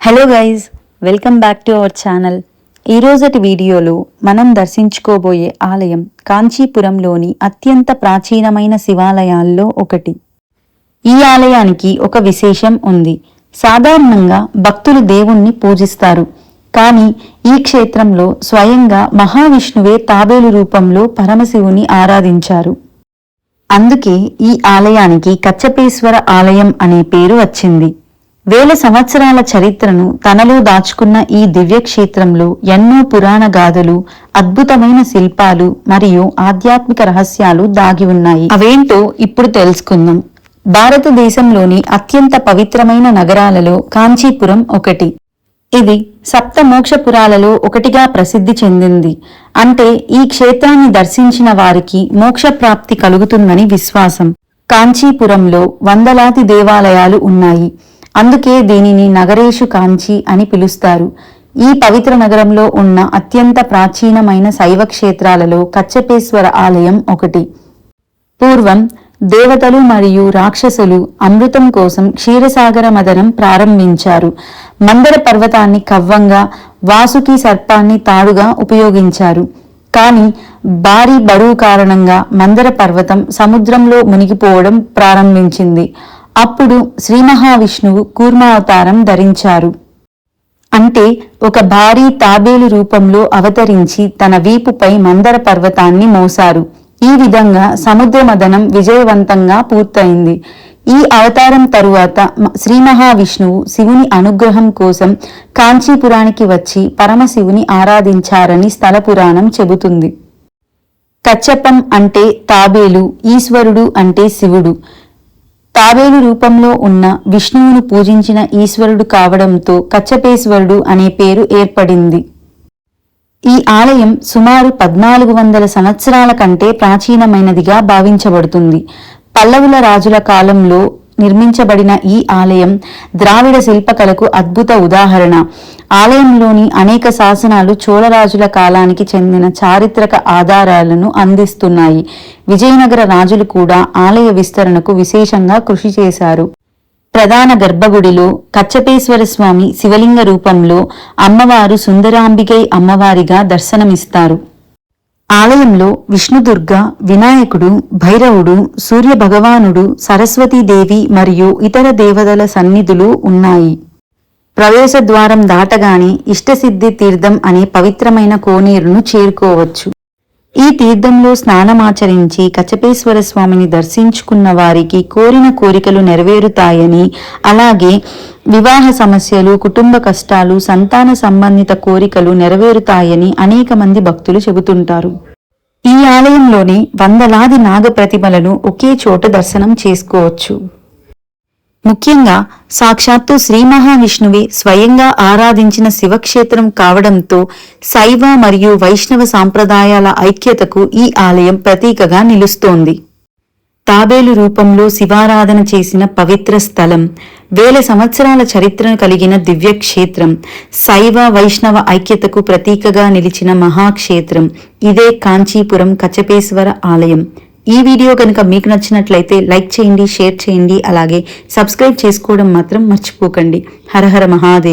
Hello guys, welcome back to our channel. ఈరోజటి వీడియోలో మనం దర్శించుకోబోయే ఆలయం కాంచీపురంలోని అత్యంత ప్రాచీనమైన శివాలయాల్లో ఒకటి. ఈ ఆలయానికి ఒక విశేషం ఉంది. సాధారణంగా భక్తులు దేవుణ్ణి పూజిస్తారు, కానీ ఈ క్షేత్రంలో స్వయంగా మహావిష్ణువే తాబేలు రూపంలో పరమశివుని ఆరాధించారు. అందుకే ఈ ఆలయానికి కచ్చపేశ్వర ఆలయం అనే పేరు వచ్చింది. వేల సంవత్సరాల చరిత్రను తనలో దాచుకున్న ఈ దివ్యక్షేత్రంలో ఎన్నో పురాణ గాథలు, అద్భుతమైన శిల్పాలు మరియు ఆధ్యాత్మిక రహస్యాలు దాగి ఉన్నాయి. అవేంటో ఇప్పుడు తెలుసుకుందాం. భారతదేశంలోని అత్యంత పవిత్రమైన నగరాలలో కాంచీపురం ఒకటి. ఇది సప్త మోక్షపురాలలో ఒకటిగా ప్రసిద్ధి చెందింది. అంటే ఈ క్షేత్రాన్ని దర్శించిన వారికి మోక్ష ప్రాప్తి కలుగుతుందని విశ్వాసం. కాంచీపురంలో వందలాది దేవాలయాలు ఉన్నాయి. అందుకే దీనిని నగరేషు కాంచీ అని పిలుస్తారు. ఈ పవిత్ర నగరంలో ఉన్న అత్యంత ప్రాచీనమైన శైవ క్షేత్రాలలో కచ్చపేశ్వర ఆలయం ఒకటి. పూర్వం దేవతలు మరియు రాక్షసులు అమృతం కోసం క్షీరసాగర మదనం ప్రారంభించారు. మందర పర్వతాన్ని కవ్వంగా, వాసుకి సర్పాన్ని తాడుగా ఉపయోగించారు. కానీ భారీ బరువు కారణంగా మందర పర్వతం సముద్రంలో మునిగిపోవడం ప్రారంభించింది. అప్పుడు శ్రీ మహావిష్ణువు కూర్మ అవతారం ధరించారు. అంటే ఒక భారీ తాబేలు రూపంలో అవతరించి తన వీపుపై మందర పర్వతాన్ని మోసారు. ఈ విధంగా సముద్ర మదనం విజయవంతంగా పూర్తయింది. ఈ అవతారం తరువాత శ్రీ మహావిష్ణువు శివుని అనుగ్రహం కోసం కాంచీపురానికి వచ్చి పరమశివుని ఆరాధించారని స్థల పురాణం చెబుతుంది. కచ్చపం అంటే తాబేలు, ఈశ్వరుడు అంటే శివుడు. తాబేలు రూపంలో ఉన్న విష్ణువును పూజించిన ఈశ్వరుడు కావడంతో కచ్చపేశ్వరుడు అనే పేరు ఏర్పడింది. ఈ ఆలయం సుమారు 1400 సంవత్సరాల కంటే ప్రాచీనమైనదిగా భావించబడుతుంది. పల్లవుల రాజుల కాలంలో నిర్మించబడిన ఈ ఆలయం ద్రావిడ శిల్పకళకు అద్భుత ఉదాహరణ. ఆలయంలోని అనేక శాసనాలు చోళరాజుల కాలానికి చెందిన చారిత్రక ఆధారాలను అందిస్తున్నాయి. విజయనగర రాజులు కూడా ఆలయ విస్తరణకు విశేషంగా కృషి చేశారు. ప్రధాన గర్భగుడిలో కచ్చపేశ్వర స్వామి శివలింగ రూపంలో, అమ్మవారు సుందరాంబికై అమ్మవారిగా దర్శనమిస్తారు. ఆలయంలో విష్ణుదుర్గ, వినాయకుడు, భైరవుడు, సూర్య భగవానుడు, సరస్వతీదేవి మరియు ఇతర దేవతల సన్నిధులు ఉన్నాయి. ప్రవేశ ద్వారం దాటగానే ఇష్టసిద్ధి తీర్థం అనే పవిత్రమైన కోనేరును చేరుకోవచ్చు. ఈ తీర్థంలో స్నానమాచరించి కచ్చపేశ్వర స్వామిని దర్శించుకున్న వారికి కోరిన కోరికలు నెరవేరుతాయని, అలాగే వివాహ సమస్యలు, కుటుంబ కష్టాలు, సంతాన సంబంధిత కోరికలు నెరవేరుతాయని అనేక మంది భక్తులు చెబుతుంటారు. ఈ ఆలయంలోని వందలాది నాగ ప్రతిమలను ఒకే చోట దర్శనం చేసుకోవచ్చు. ముఖ్యంగా సాక్షాత్తు శ్రీ మహావిష్ణువే స్వయంగా ఆరాధించిన శివక్షేత్రం కావడంతో శైవ మరియు వైష్ణవ సాంప్రదాయాల ఐక్యతకు ఈ ఆలయం ప్రతీకగా నిలుస్తోంది. తాబేలు రూపంలో శివారాధన చేసిన పవిత్ర స్థలం, వేల సంవత్సరాల చరిత్ర కలిగిన దివ్యక్షేత్రం, శైవ వైష్ణవ ఐక్యతకు ప్రతీకగా నిలిచిన మహాక్షేత్రం ఇదే కాంచీపురం కచ్చపేశ్వర ఆలయం. ఈ వీడియో కనుక మీకు నచ్చినట్లయితే లైక్ చేయండి, షేర్ చేయండి, అలాగే సబ్స్క్రైబ్ చేసుకోవడం మాత్రం మర్చిపోకండి. హర హర మహాదేవ్.